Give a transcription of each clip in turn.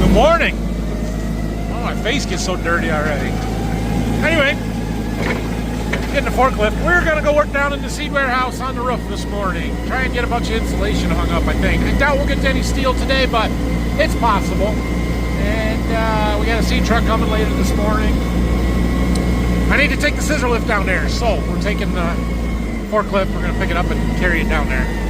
Good morning. Oh, my face gets so dirty already. Anyway, getting a forklift. We're going to go work down in the seed warehouse on the roof this morning. Try and get a bunch of insulation hung up, I think. I doubt we'll get to any steel today, but it's possible. And we got a seed truck coming later this morning. I need to take the scissor lift down there, so we're taking the forklift. We're going to pick it up and carry it down there.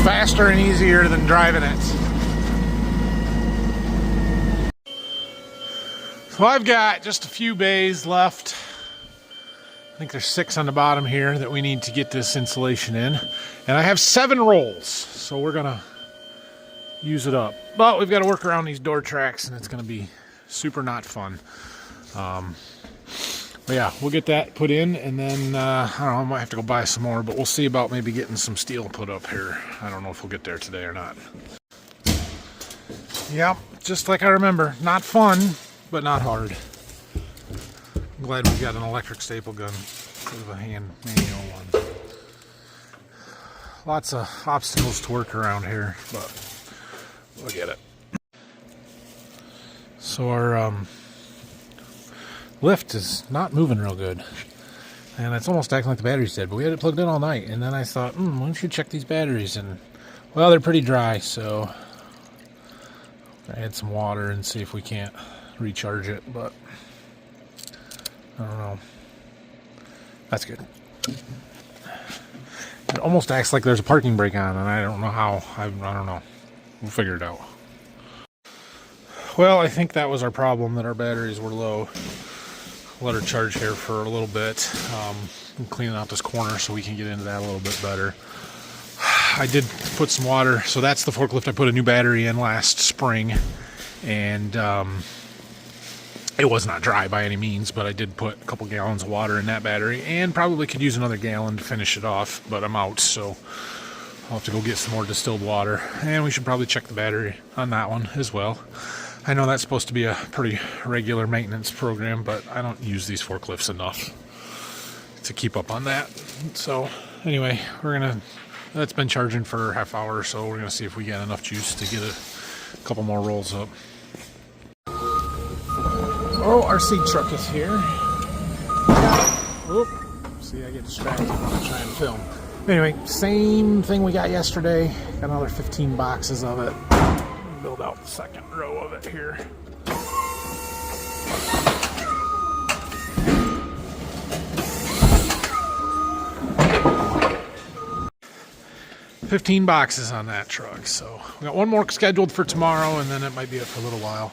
Faster and easier than driving it. So I've got just a few bays left. I think there's 6 on the bottom here that we need to get this insulation in. And I have 7 rolls, so we're gonna use it up. But we've got to work around these door tracks and it's gonna be super not fun. But yeah, we'll get that put in, and then, I don't know, I might have to go buy some more, but we'll see about maybe getting some steel put up here. I don't know if we'll get there today or not. Yep, just like I remember. Not fun, but not hard. I'm glad we've got an electric staple gun instead of a hand manual one. Lots of obstacles to work around here, but we'll get it. So our, lift is not moving real good, and it's almost acting like the battery's dead, but we had it plugged in all night, and then I thought, why don't you check these batteries? And well, they're pretty dry, so I add some water and see if we can't recharge it, but I don't know. That's good. It almost acts like there's a parking brake on, and I don't know how. I don't know. We'll figure it out. Well, I think that was our problem, that our batteries were low. Let her charge here for a little bit. I'm cleaning out this corner so we can get into that a little bit better. I did put some water, so that's the forklift I put a new battery in last spring, and it was not dry by any means, but I did put a couple gallons of water in that battery, and probably could use another gallon to finish it off, but I'm out, so I'll have to go get some more distilled water, and we should probably check the battery on that one as well. I know that's supposed to be a pretty regular maintenance program, but I don't use these forklifts enough to keep up on that. So anyway, that's been charging for a half hour or so. We're gonna see if we get enough juice to get a couple more rolls up. Oh, our seed truck is here. Oop, see, I get distracted when I try and film. Anyway, same thing we got yesterday. Got another 15 boxes of it. Build out the second row of it here. $15 boxes on that truck, so we got one more scheduled for tomorrow, and then it might be it for a little while.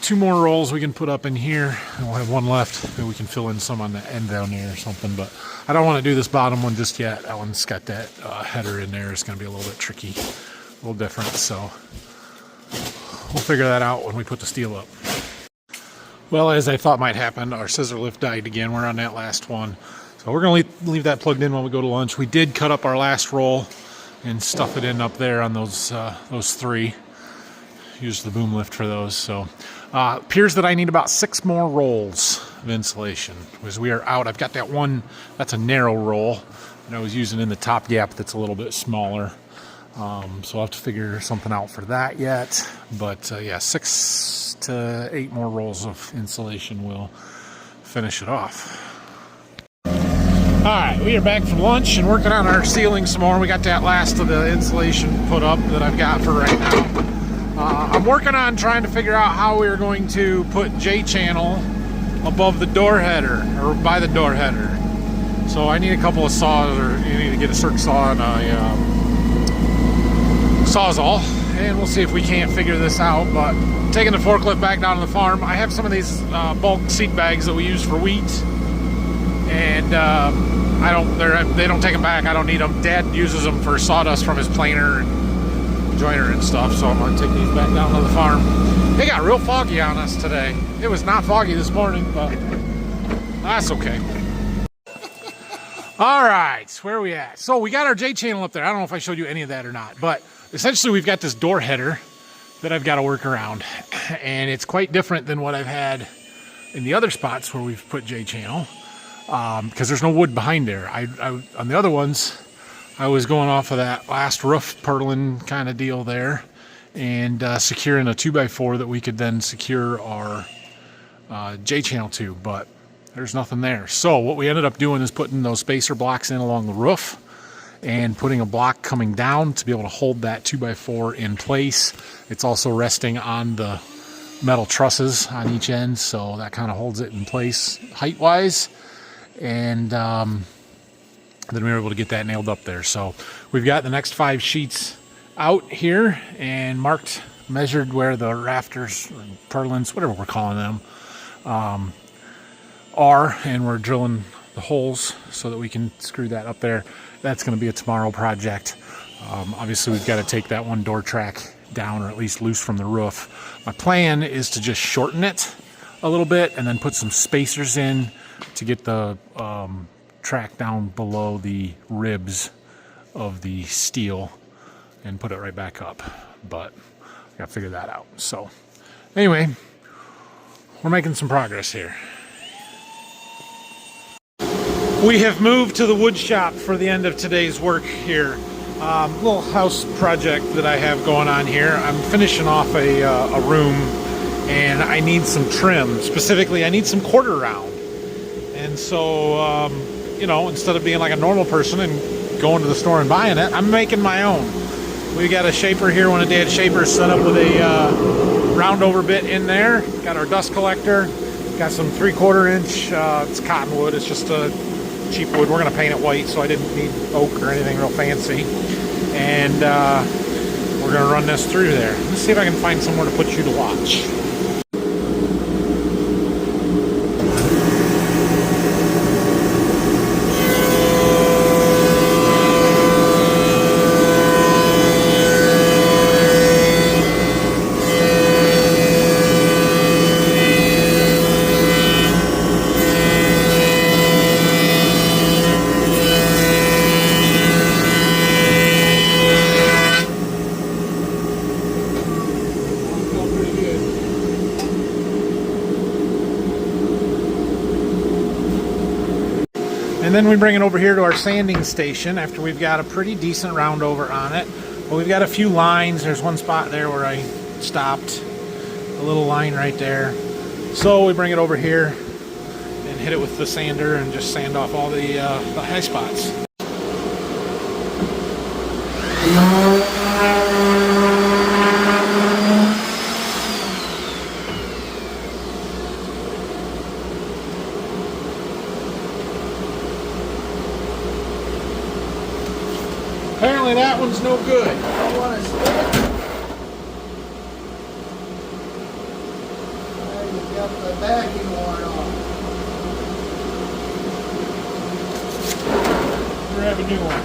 2 more rolls we can put up in here, and we'll have one left. Maybe we can fill in some on the end down there or something, but I don't want to do this bottom one just yet. That one's got that header in there. It's going to be a little bit tricky, a little different, so we'll figure that out when we put the steel up. Well, as I thought might happen, our scissor lift died again. We're on that last one. So we're going to leave that plugged in when we go to lunch. We did cut up our last roll and stuff it in up there on those 3. Use the boom lift for those. So appears that I need about 6 more rolls of insulation because we are out. I've got that one, that's a narrow roll, and I was using in the top gap that's a little bit smaller. So I'll have to figure something out for that yet. But yeah, 6 to 8 more rolls of insulation will finish it off. Alright, we are back from lunch and working on our ceiling some more. We got that last of the insulation put up that I've got for right now. I'm working on trying to figure out how we're going to put J-channel above the door header, or by the door header. So I need a couple of saws, or you need to get a circ saw and a Sawzall, and we'll see if we can't figure this out. But taking the forklift back down to the farm, I have some of these bulk seed bags that we use for wheat, and they don't take them back. I don't need them. Dad uses them for sawdust from his planer and joiner and stuff, so I'm gonna take these back down to the farm. It got real foggy on us today. It was not foggy this morning, but that's okay. All right, where are we at? So we got our J channel up there. I don't know if I showed you any of that or not, but essentially we've got this door header that I've got to work around. And it's quite different than what I've had in the other spots where we've put J-channel, because there's no wood behind there. I on the other ones, I was going off of that last roof purlin kind of deal there, and securing a 2x4 that we could then secure our J-channel to, but there's nothing there. So what we ended up doing is putting those spacer blocks in along the roof and putting a block coming down to be able to hold that 2x4 in place. It's also resting on the metal trusses on each end, so that kind of holds it in place height-wise. And then we were able to get that nailed up there. So we've got the next 5 sheets out here and marked, measured where the rafters, or purlins, whatever we're calling them, are, and we're drilling the holes so that we can screw that up there. That's going to be a tomorrow project. Obviously we've got to take that one door track down, or at least loose from the roof. My plan is to just shorten it a little bit and then put some spacers in to get the track down below the ribs of the steel and put it right back up. But I got to figure that out. So anyway, we're making some progress here. We have moved to the wood shop for the end of today's work here. Little house project that I have going on here. I'm finishing off a room, and I need some trim. Specifically, I need some quarter round. And so, you know, instead of being like a normal person and going to the store and buying it, I'm making my own. We got a shaper here, one of Dad's shapers, set up with a round over bit in there. Got our dust collector. Got some 3/4 inch, it's cottonwood. It's just a cheap wood. We're going to paint it white, so I didn't need oak or anything real fancy. And we're going to run this through there. Let's see if I can find somewhere to put you to watch. And then we bring it over here to our sanding station after we've got a pretty decent round over on it. But we've got a few lines. There's one spot there where I stopped. A little line right there. So we bring it over here and hit it with the sander and just sand off all the high spots. Apparently that one's no good. You want to stick? You got the backing worn off. Grab a new one.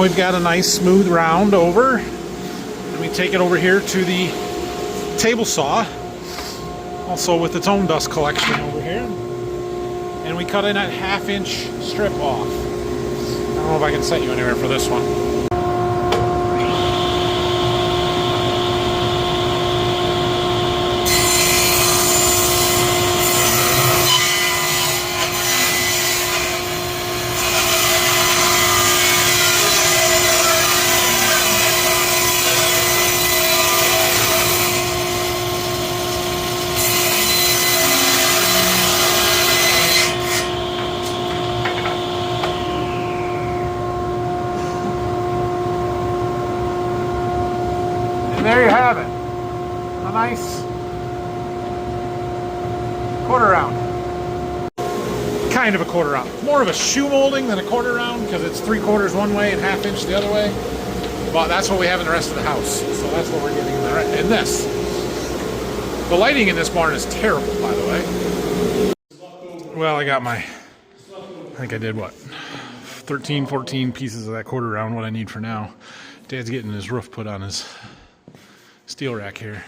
now we've got a nice smooth round over. And we take it over here to the table saw, also with its own dust collection over here. And we cut in that 1/2-inch strip off. I don't know if I can set you anywhere for this one. And there you have it. A nice quarter round. Kind of a quarter round. More of a shoe molding than a quarter round because it's 3/4 one way and 1/2 inch the other way. But that's what we have in the rest of the house. So that's what we're getting in this. The lighting in this barn is terrible, by the way. Well, I got I think I did what? 13, 14 pieces of that quarter round, what I need for now. Dad's getting his roof put on his steel rack here.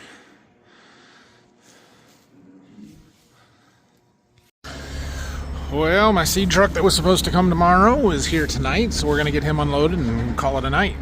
Well, my seed truck that was supposed to come tomorrow is here tonight, so we're going to get him unloaded and call it a night.